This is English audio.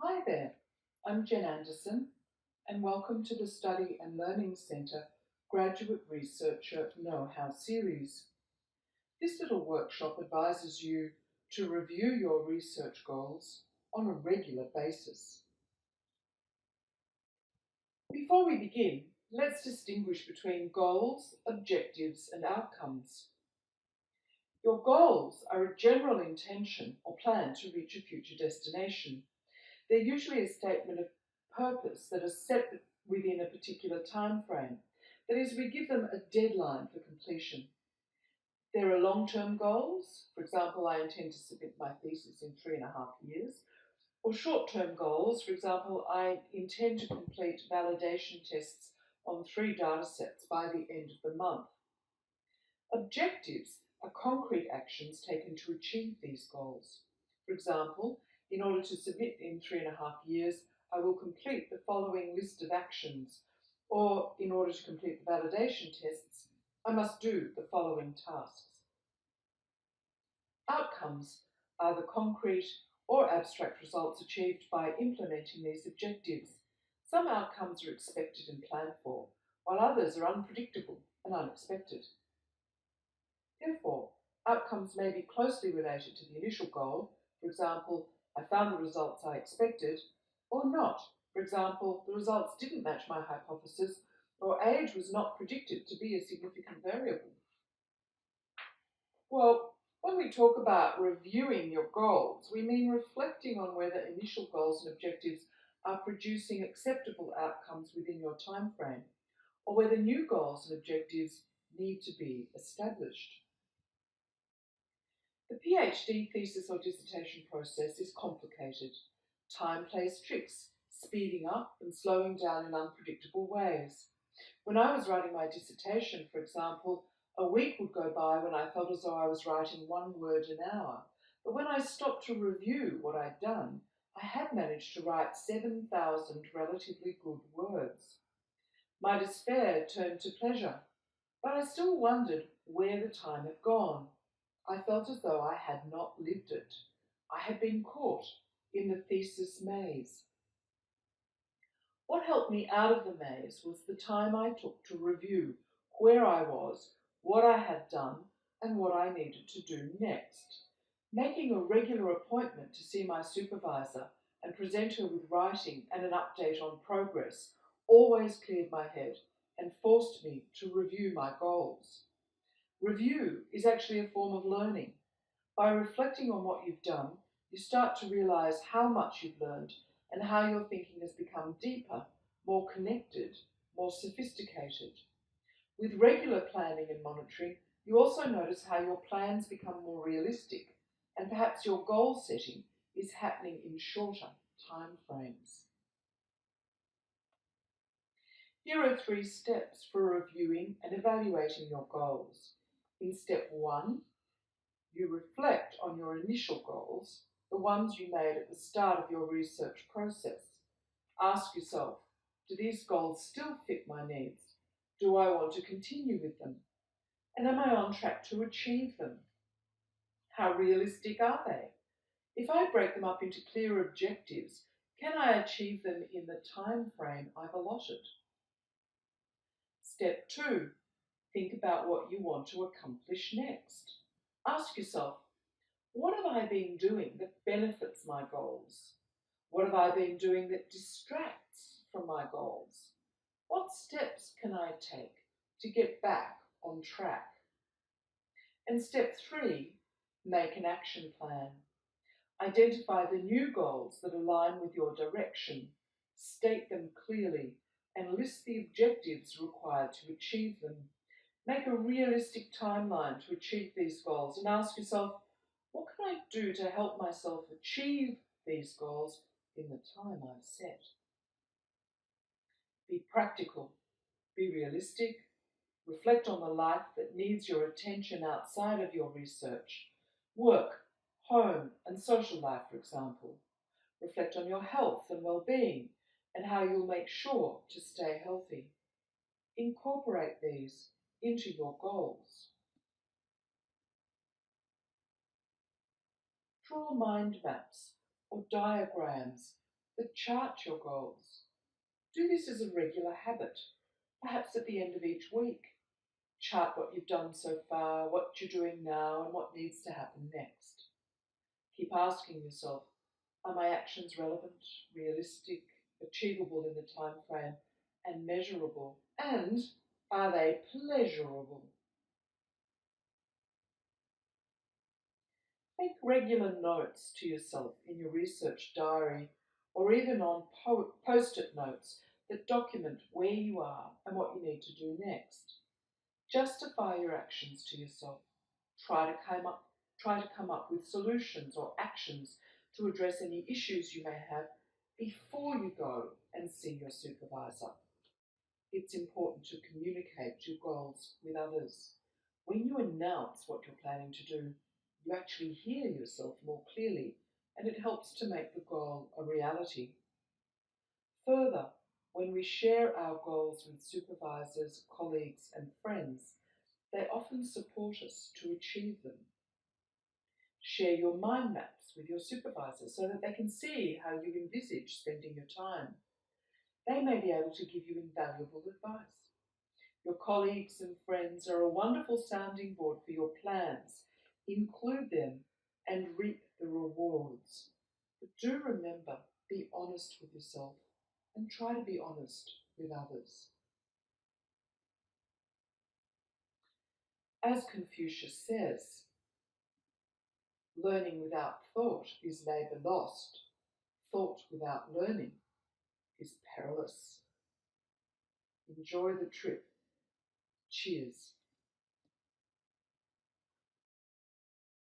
Hi there, I'm Jen Anderson and welcome to the Study and Learning Centre Graduate Researcher Know-How series. This little workshop advises you to review your research goals on a regular basis. Before we begin, let's distinguish between goals, objectives and outcomes. Your goals are a general intention or plan to reach a future destination. They're usually a statement of purpose that is set within a particular time frame. That is, we give them a deadline for completion. There are long-term goals. For example, I intend to submit my thesis in 3.5 years. Or short-term goals. For example, I intend to complete validation tests on 3 data sets by the end of the month. Objectives are concrete actions taken to achieve these goals. For example, in order to submit in 3.5 years, I will complete the following list of actions, or in order to complete the validation tests, I must do the following tasks. Outcomes are the concrete or abstract results achieved by implementing these objectives. Some outcomes are expected and planned for, while others are unpredictable and unexpected. Therefore, outcomes may be closely related to the initial goal. For example, I found the results I expected, or not. For example, the results didn't match my hypothesis, or age was not predicted to be a significant variable. Well, when we talk about reviewing your goals, we mean reflecting on whether initial goals and objectives are producing acceptable outcomes within your time frame, or whether new goals and objectives need to be established. The PhD thesis or dissertation process is complicated. Time plays tricks, speeding up and slowing down in unpredictable ways. When I was writing my dissertation, for example, a week would go by when I felt as though I was writing 1 word an hour. But when I stopped to review what I'd done, I had managed to write 7,000 relatively good words. My despair turned to pleasure, but I still wondered where the time had gone. I felt as though I had not lived it. I had been caught in the thesis maze. What helped me out of the maze was the time I took to review where I was, what I had done, and what I needed to do next. Making a regular appointment to see my supervisor and present her with writing and an update on progress always cleared my head and forced me to review my goals. Review is actually a form of learning. By reflecting on what you've done, you start to realize how much you've learned and how your thinking has become deeper, more connected, more sophisticated. With regular planning and monitoring, you also notice how your plans become more realistic and perhaps your goal setting is happening in shorter time frames. Here are 3 steps for reviewing and evaluating your goals. In step 1, you reflect on your initial goals, the ones you made at the start of your research process. Ask yourself, do these goals still fit my needs? Do I want to continue with them? And am I on track to achieve them? How realistic are they? If I break them up into clear objectives, can I achieve them in the time frame I've allotted? Step 2, think about what you want to accomplish next. Ask yourself, what have I been doing that benefits my goals? What have I been doing that distracts from my goals? What steps can I take to get back on track? And step 3, make an action plan. Identify the new goals that align with your direction, state them clearly, and list the objectives required to achieve them. Make a realistic timeline to achieve these goals and ask yourself, what can I do to help myself achieve these goals in the time I've set? Be practical, be realistic, reflect on the life that needs your attention outside of your research. Work, home, and social life, for example. Reflect on your health and well-being and how you'll make sure to stay healthy. Incorporate these into your goals. Draw mind maps or diagrams that chart your goals. Do this as a regular habit, perhaps at the end of each week. Chart what you've done so far, what you're doing now, and what needs to happen next. Keep asking yourself, are my actions relevant, realistic, achievable in the time frame, and measurable? And are they pleasurable? Make regular notes to yourself in your research diary or even on post-it notes that document where you are and what you need to do next. Justify your actions to yourself. Try to come up with solutions or actions to address any issues you may have before you go and see your supervisor. It's important to communicate your goals with others. When you announce what you're planning to do, you actually hear yourself more clearly, and it helps to make the goal a reality. Further, when we share our goals with supervisors, colleagues, and friends, they often support us to achieve them. Share your mind maps with your supervisor so that they can see how you envisage spending your time. They may be able to give you invaluable advice. Your colleagues and friends are a wonderful sounding board for your plans. Include them and reap the rewards. But do remember, be honest with yourself and try to be honest with others. As Confucius says, learning without thought is labour lost. Thought without learning is perilous. Enjoy the trip. Cheers.